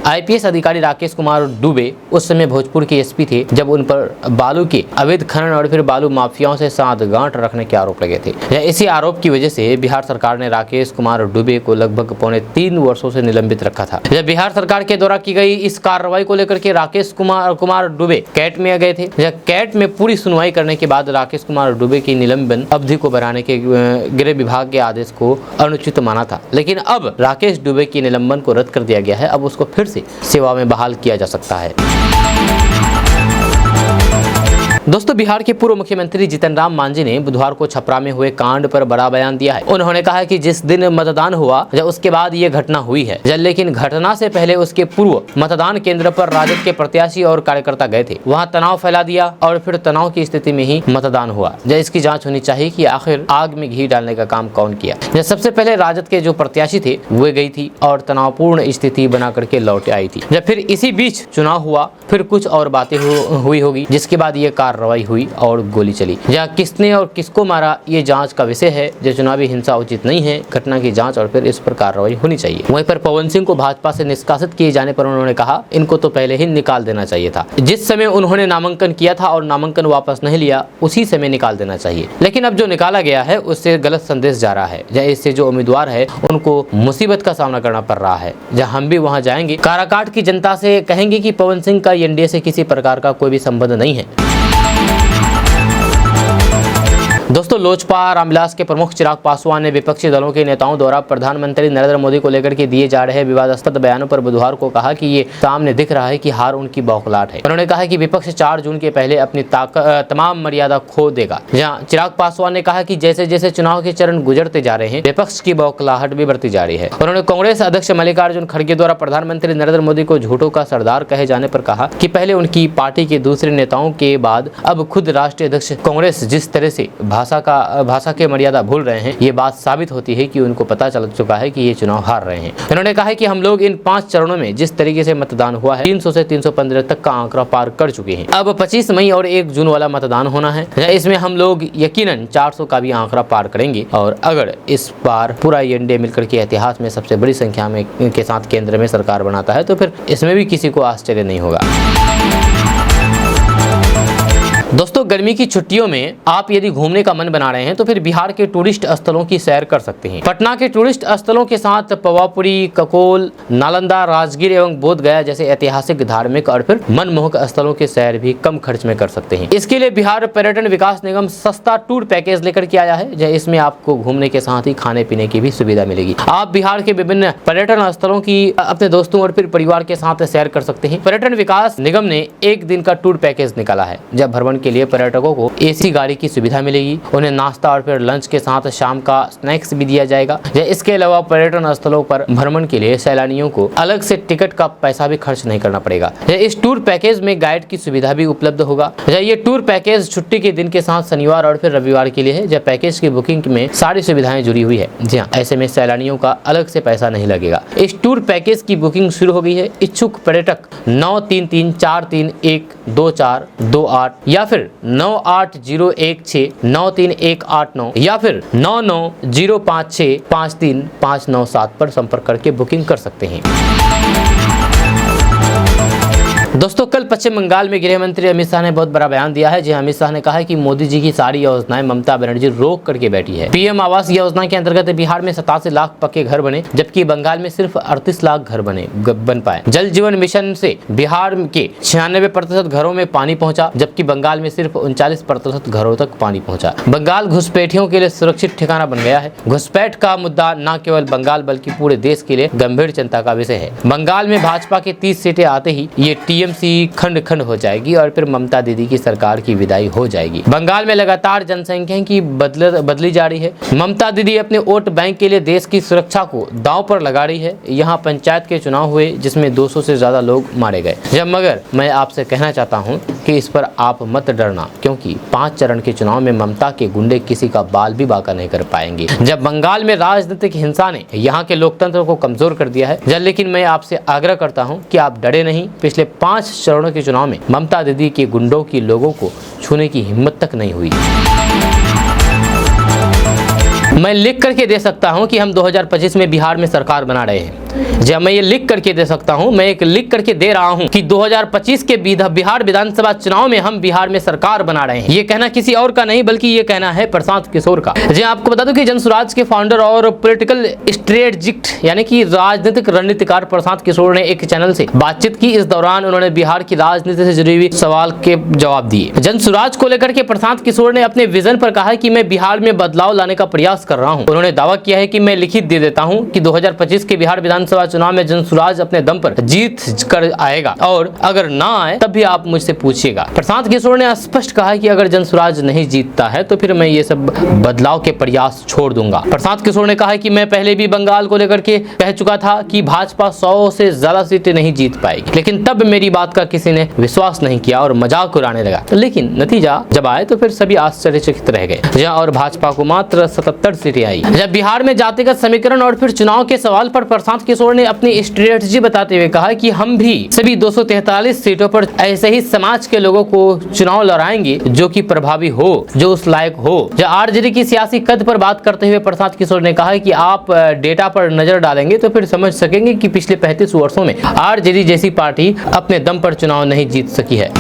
आईपीएस अधिकारी राकेश कुमार दुबे उस समय भोजपुर के एसपी थे जब उन पर बालू के अवैध खनन और फिर बालू माफियाओं से साठगांठ रखने के आरोप लगे थे। इसी आरोप की वजह से बिहार सरकार ने राकेश कुमार दुबे को लगभग 3.25 वर्षों से निलंबित रखा था। जब बिहार सरकार के द्वारा की गई इस कार्रवाई को लेकर के राकेश कुमार दुबे कैट में गए थे। कैट में पूरी सुनवाई करने के बाद राकेश कुमार दुबे की निलंबन अवधि को बढ़ाने के गृह विभाग के आदेश को अनुचित माना था, लेकिन अब राकेश दुबे की निलंबन को रद्द कर दिया गया है। अब उसको फिर से सेवा में बहाल किया जा सकता है। दोस्तों, बिहार के पूर्व मुख्यमंत्री जीतन राम मांझी ने बुधवार को छपरा में हुए कांड पर बड़ा बयान दिया है। उन्होंने कहा कि जिस दिन मतदान हुआ उसके बाद ये घटना हुई है, लेकिन घटना से पहले उसके पूर्व मतदान केंद्र पर राजद के प्रत्याशी और कार्यकर्ता गए थे, वहां तनाव फैला दिया और फिर तनाव की स्थिति में ही मतदान हुआ। इसकी जांच होनी चाहिए कि आखिर आग में घी डालने का काम कौन किया। सबसे पहले राजद के जो प्रत्याशी थे वो गई थी और तनावपूर्ण स्थिति बना करके लौट आई थी। फिर इसी बीच चुनाव हुआ, फिर कुछ और बातें हुई होगी, जिसके बाद ये कार्रवाई हुई और गोली चली। जहाँ किसने और किसको मारा ये जांच का विषय है। जो चुनावी हिंसा उचित नहीं है, घटना की जांच और फिर इस पर कार्रवाई होनी चाहिए। वहीं पर पवन सिंह को भाजपा से निष्कासित किए जाने पर उन्होंने कहा इनको तो पहले ही निकाल देना चाहिए था। जिस समय उन्होंने नामांकन किया था और नामांकन वापस नहीं लिया उसी समय निकाल देना चाहिए, लेकिन अब जो निकाला गया है उससे गलत संदेश जा रहा है। इससे जो उम्मीदवार है उनको मुसीबत का सामना करना पड़ रहा है। जहाँ हम भी वहाँ जाएंगे, काराकाट की जनता से कहेंगे कि पवन सिंह का एनडीए से किसी प्रकार का कोई भी संबंध नहीं है। दोस्तों, लोजपा रामविलास के प्रमुख चिराग पासवान ने विपक्षी दलों के नेताओं द्वारा प्रधानमंत्री नरेंद्र मोदी को लेकर के दिए जा रहे विवादास्पद बयानों पर बुधवार को कहा कि ये सामने दिख रहा है कि हार उनकी बौखलाहट है। उन्होंने कहा कि विपक्ष 4 जून के पहले अपनी तमाम मर्यादा खो देगा। जहां चिराग पासवान ने कहा कि जैसे जैसे चुनाव के चरण गुजरते जा रहे हैं, विपक्ष की बौखलाहट भी बढ़ती जा रही है। उन्होंने कांग्रेस अध्यक्ष मल्लिकार्जुन खड़गे द्वारा प्रधानमंत्री नरेंद्र मोदी को झूठों का सरदार कहे जाने पर कहा कि पहले उनकी पार्टी के दूसरे नेताओं के बाद अब खुद राष्ट्रीय अध्यक्ष कांग्रेस जिस तरह से भाषा के मर्यादा भूल रहे हैं, ये बात साबित होती है कि उनको पता चल चुका है कि ये चुनाव हार रहे हैं। उन्होंने कहा है कि हम लोग इन 5 चरणों में जिस तरीके से मतदान हुआ है 300 से 315 तक का आंकड़ा पार कर चुके हैं। अब 25 मई और 1 जून वाला मतदान होना है। इसमें हम लोग यकीनन 400 का भी आंकड़ा पार करेंगे और अगर इस बार पूरा एनडीए मिलकर के इतिहास में सबसे बड़ी संख्या में के साथ केंद्र में सरकार बनाता है तो फिर इसमें भी किसी को आश्चर्य नहीं होगा। दोस्तों, गर्मी की छुट्टियों में आप यदि घूमने का मन बना रहे हैं तो फिर बिहार के टूरिस्ट स्थलों की सैर कर सकते हैं। पटना के टूरिस्ट स्थलों के साथ पवापुरी, ककोल, नालंदा, राजगीर एवं बोध गया जैसे ऐतिहासिक, धार्मिक और फिर मनमोहक स्थलों की सैर भी कम खर्च में कर सकते हैं। इसके लिए बिहार पर्यटन विकास निगम सस्ता टूर पैकेज लेकर के आया है। इसमें आपको घूमने के साथ ही खाने पीने की भी सुविधा मिलेगी। आप बिहार के विभिन्न पर्यटन स्थलों की अपने दोस्तों और फिर परिवार के साथ सैर कर सकते हैं। पर्यटन विकास निगम ने 1 दिन का टूर पैकेज निकाला है। जब भ्रमण भ्रमण के लिए पर्यटकों को एसी गाड़ी की सुविधा मिलेगी। उन्हें नाश्ता और फिर लंच के साथ शाम का स्नैक्स भी दिया जाएगा। इसके अलावा पर्यटन स्थलों पर भ्रमण के लिए सैलानियों को अलग से टिकट का पैसा भी खर्च नहीं करना पड़ेगा। इस टूर पैकेज में गाइड की सुविधा भी उपलब्ध होगा। ये टूर पैकेज छुट्टी के दिन के साथ शनिवार और फिर रविवार के लिए है। जब पैकेज की बुकिंग में सारी सुविधाएं जुड़ी हुई है। जी हाँ, ऐसे में सैलानियों का अलग से पैसा नहीं लगेगा। इस टूर पैकेज की बुकिंग शुरू हो गई है। इच्छुक पर्यटक 9334312428 या फिर 9801693189 या फिर 9905653597 पर संपर्क करके बुकिंग कर सकते हैं। दोस्तों, कल पश्चिम बंगाल में गृह मंत्री अमित शाह ने बहुत बड़ा बयान दिया है। जहां अमित शाह ने कहा है कि मोदी जी की सारी योजनाएं ममता बनर्जी रोक करके बैठी है। पीएम आवास योजना के अंतर्गत बिहार में 87 लाख पक्के घर बने, जबकि बंगाल में सिर्फ 38 लाख घर बन पाए। जल जीवन मिशन से बिहार के 96% घरों में पानी पहुंचा, जबकि बंगाल में सिर्फ 39% घरों तक पानी पहुंचा। बंगाल घुसपैठियों के लिए सुरक्षित ठिकाना बन गया है। घुसपैठ का मुद्दा न केवल बंगाल बल्कि पूरे देश के लिए गंभीर चिंता का विषय है। बंगाल में भाजपा के 30 सीटें आते ही ये टीएमसी खंड खंड हो जाएगी और फिर ममता दीदी की सरकार की विदाई हो जाएगी। बंगाल में लगातार जनसंख्या की बदली जा रही है। ममता दीदी अपने वोट बैंक के लिए देश की सुरक्षा को दांव पर लगा रही है। यहाँ पंचायत के चुनाव हुए जिसमें 200 से ज्यादा लोग मारे गए। मगर मैं आपसे कहना चाहता हूँ कि इस पर आप मत डरना, क्योंकि 5 चरण के चुनाव में ममता के गुंडे किसी का बाल भी बांका नहीं कर पाएंगे। जब बंगाल में राजनीतिक हिंसा ने यहाँ के लोकतंत्र को कमजोर कर दिया है। लेकिन मैं आपसे आग्रह करता हूँ कि आप डरे नहीं। पिछले 5 चरणों के चुनाव में ममता दीदी के गुंडों की लोगों को छूने की हिम्मत तक नहीं हुई। मैं लिख करके दे सकता हूं कि हम 2025 में बिहार में सरकार बना रहे हैं। जब मैं ये लिख करके दे सकता हूं, मैं एक लिख करके दे रहा हूं कि 2025 के बिहार विधानसभा चुनाव में हम बिहार में सरकार बना रहे हैं। ये कहना किसी और का नहीं बल्कि ये कहना है प्रशांत किशोर का। जी आपको बता दूं कि जनसुराज के फाउंडर और पॉलिटिकल स्ट्रेटजिस्ट यानी कि राजनीतिक रणनीतिकार प्रशांत किशोर ने एक चैनल से बातचीत की। इस दौरान उन्होंने बिहार की राजनीति से जुड़ी हुई सवाल के जवाब दिए। जनसुराज को लेकर के प्रशांत किशोर ने अपने विजन पर कहा कि मैं बिहार में बदलाव लाने का प्रयास कर रहा हूं। उन्होंने दावा किया है कि मैं लिखित दे देता हूं कि 2025 के बिहार विधानसभा चुनाव में जनसुराज अपने दम पर जीत कर आएगा और अगर ना आए तब भी आप मुझसे पूछिएगा। प्रशांत किशोर ने स्पष्ट कहा कि अगर जनसुराज नहीं जीतता है तो फिर मैं ये सब बदलाव के प्रयास छोड़ दूंगा। प्रशांत किशोर ने कहा कि मैं पहले भी बंगाल को लेकर के कह चुका था कि भाजपा 100 से ज्यादा सीटें नहीं जीत पाएगी, लेकिन तब मेरी बात का किसी ने विश्वास नहीं किया और मजाक उड़ाने लगा। लेकिन नतीजा जब आए तो फिर सभी आश्चर्यचकित रह गए और भाजपा को मात्र 77 सीटें आई। जब बिहार में जातिगत समीकरण और फिर चुनाव के सवाल पर प्रशांत किशोर ने अपनी स्ट्रेटजी बताते हुए कहा कि हम भी सभी 243 सीटों पर ऐसे ही समाज के लोगों को चुनाव लड़ाएंगे जो कि प्रभावी हो, जो उस लायक हो। जब आरजेडी की सियासी कद पर बात करते हुए प्रशांत किशोर ने कहा कि आप डेटा पर नजर डालेंगे तो फिर समझ सकेंगे कि पिछले 35 वर्षों में आरजेडी जैसी पार्टी अपने दम पर चुनाव नहीं जीत सकी है।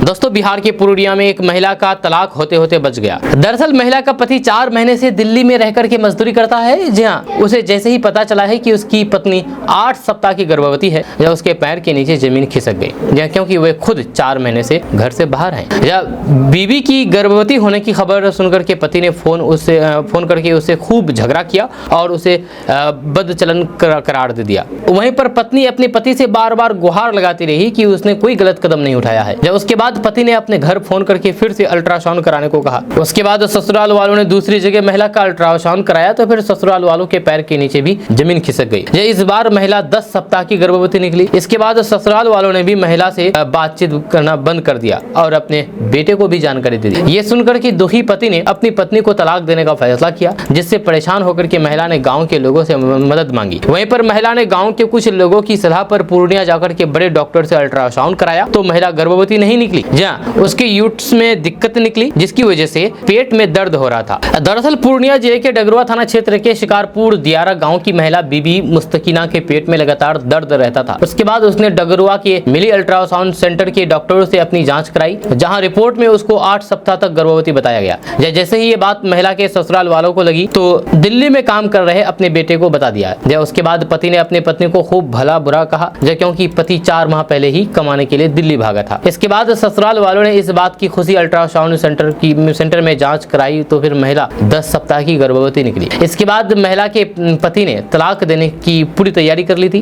दोस्तों, बिहार के पूर्णिया में एक महिला का तलाक होते होते बच गया। दरअसल महिला का पति 4 महीने से दिल्ली में रहकर के मजदूरी करता है। जी हाँ, उसे जैसे ही पता चला है कि उसकी पत्नी 8 सप्ताह की गर्भवती है, जब उसके पैर के नीचे जमीन खिसक गई, क्योंकि वे खुद 4 महीने से घर से बाहर हैं। जब बीवी की गर्भवती होने की खबर सुनकर के पति ने फोन करके उससे खूब झगड़ा किया और उसे बदचलन करार दे दिया। वहीं पर पत्नी अपने पति से बार बार गुहार लगाती रही कि उसने कोई गलत कदम नहीं उठाया है। जब उसके बाद पति ने अपने घर फोन करके फिर से अल्ट्रासाउंड कराने को कहा। उसके बाद ससुराल वालों ने दूसरी जगह महिला का अल्ट्रासाउंड कराया तो फिर ससुराल वालों के पैर के नीचे भी जमीन खिसक गई। इस बार महिला 10 सप्ताह की गर्भवती निकली। इसके बाद ससुराल वालों ने भी महिला से बातचीत करना बंद कर दिया और अपने बेटे को भी जानकारी दे दी। ये सुनकर के दुखी पति ने अपनी पत्नी को तलाक देने का फैसला किया, जिससे परेशान होकर के महिला ने गाँव के लोगों से मदद मांगी। वहीं पर महिला ने गाँव के कुछ लोगों की सलाह पर पूर्णिया जाकर के बड़े डॉक्टर से अल्ट्रासाउंड कराया तो महिला गर्भवती नहीं निकली। जहाँ उसके यूट्स में दिक्कत निकली, जिसकी वजह से पेट में दर्द हो रहा था। दरअसल पूर्णिया जिले के डगरुआ थाना क्षेत्र के शिकारपुर दियारा गांव की महिला बीबी मुस्तकीना के पेट में लगातार दर्द रहता था। उसके बाद उसने डगरुआ के मिली अल्ट्रासाउंड सेंटर के डॉक्टरों से अपनी जांच कराई, जहां रिपोर्ट में उसको 8 सप्ताह तक गर्भवती बताया गया। जैसे ही ये बात महिला के ससुराल वालों को लगी तो दिल्ली में काम कर रहे अपने बेटे को बता दिया। उसके बाद पति ने अपने पत्नी को खूब भला बुरा कहा, क्योंकि पति 4 माह पहले ही कमाने के लिए दिल्ली भागा था। इसके बाद ससुराल वालों ने इस बात की खुशी अल्ट्रासाउंड सेंटर में जांच कराई तो फिर महिला 10 सप्ताह की गर्भवती निकली। इसके बाद महिला के पति ने तलाक देने की पूरी तैयारी कर ली थी।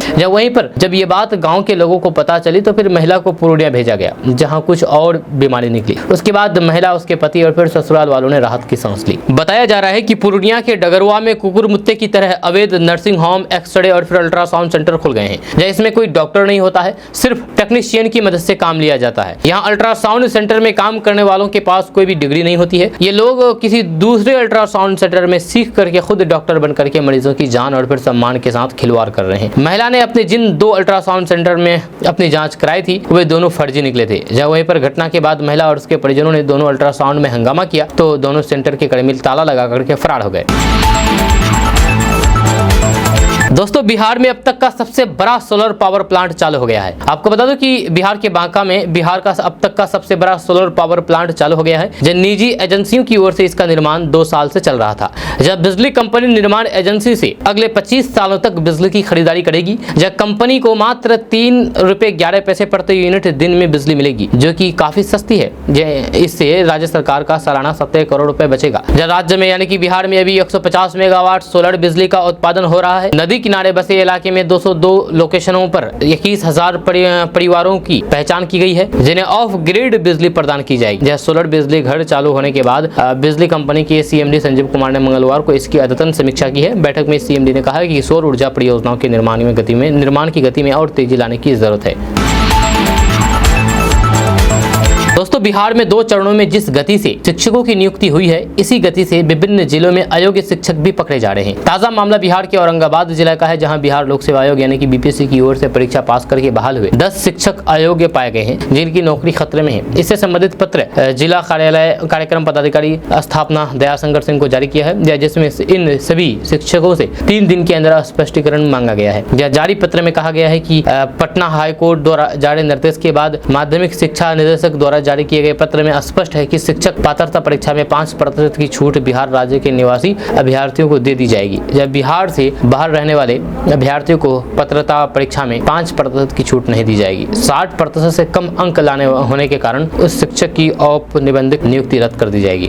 जब ये बात गाँव के लोगों को पता चली तो फिर महिला को पूर्णिया भेजा गया, जहाँ कुछ और बीमारी निकली। उसके बाद महिला, उसके पति और फिर ससुराल वालों ने राहत की सांस ली। बताया जा रहा है कि पूर्णिया के डगरवा में कुकुर मुत्ते की तरह अवैध नर्सिंग होम, एक्सरे और फिर अल्ट्रासाउंड सेंटर खुल गए हैं। इसमें कोई डॉक्टर नहीं होता है, सिर्फ टेक्नीशियन की मदद से काम लिया जाता है। यहाँ अल्ट्रासाउंड सेंटर में काम करने वालों के पास कोई भी डिग्री नहीं होती है। ये लोग किसी दूसरे अल्ट्रासाउंड सेंटर में सीख करके खुद डॉक्टर बन करके मरीजों की जान और फिर सम्मान के साथ खिलवाड़ कर रहे हैं। महिला ने अपने जिन 2 अल्ट्रासाउंड सेंटर में अपनी जांच कराई थी वे दोनों फर्जी निकले थे। जब वहीं पर घटना के बाद महिला और उसके परिजनों ने दोनों अल्ट्रासाउंड में हंगामा किया तो दोनों सेंटर के कड़े में ताला लगा करके फरार हो गए। दोस्तों, बिहार में अब तक का सबसे बड़ा सोलर पावर प्लांट चालू हो गया है। आपको बता दो कि बिहार के बांका में बिहार का अब तक का सबसे बड़ा सोलर पावर प्लांट चालू हो गया है। जब निजी एजेंसियों की ओर से इसका निर्माण 2 साल से चल रहा था। जब बिजली कंपनी निर्माण एजेंसी से अगले 25 सालों तक बिजली की खरीदारी करेगी। जब कंपनी को मात्र 3 रुपए 11 पैसे प्रति यूनिट दिन में बिजली मिलेगी, जो कि काफी सस्ती है। इससे राज्य सरकार का सालाना 70 करोड़ रुपए बचेगा। जब राज्य में यानी कि बिहार में अभी 150 मेगावाट सोलर बिजली का उत्पादन हो रहा है। नदी किनारे बसे इलाके में 202 लोकेशनों पर 21,000 परिवारों की पहचान की गई है, जिन्हें ऑफ ग्रिड बिजली प्रदान की जाएगी। जहाँ सोलर बिजली घर चालू होने के बाद बिजली कंपनी के सीएमडी संजीव कुमार ने मंगलवार को इसकी अद्यतन समीक्षा की है। बैठक में सीएमडी ने कहा कि सौर ऊर्जा परियोजनाओं के निर्माण की गति में और तेजी लाने की जरूरत है। दोस्तों, बिहार में 2 चरणों में जिस गति से शिक्षकों की नियुक्ति हुई है, इसी गति से विभिन्न जिलों में अयोग्य शिक्षक भी पकड़े जा रहे हैं। ताजा मामला बिहार के औरंगाबाद जिला का है, जहां बिहार लोक सेवा आयोग यानी कि बीपीएससी की ओर से परीक्षा पास करके बहाल हुए 10 शिक्षक अयोग्य पाए गए हैं, जिनकी नौकरी खतरे में है। इससे संबंधित पत्र जिला कार्यालय कार्यक्रम पदाधिकारी स्थापना दयाशंकर सिंह को जारी किया है, जिसमें इन सभी शिक्षकों से 3 दिन के अंदर स्पष्टीकरण मांगा गया है। जारी पत्र में कहा गया है कि पटना हाईकोर्ट द्वारा जारी निर्देश के बाद माध्यमिक शिक्षा निदेशक द्वारा जारी किए गए पत्र में स्पष्ट है कि शिक्षक पात्रता परीक्षा में 5% की छूट बिहार राज्य के निवासी अभ्यर्थियों को दे दी जाएगी। जब बिहार से बाहर रहने वाले अभ्यर्थियों को पात्रता परीक्षा में 5% की छूट नहीं दी जाएगी। 60% से कम अंक लाने होने के कारण उस शिक्षक की औपनिबंधिक नियुक्ति रद्द कर दी जाएगी।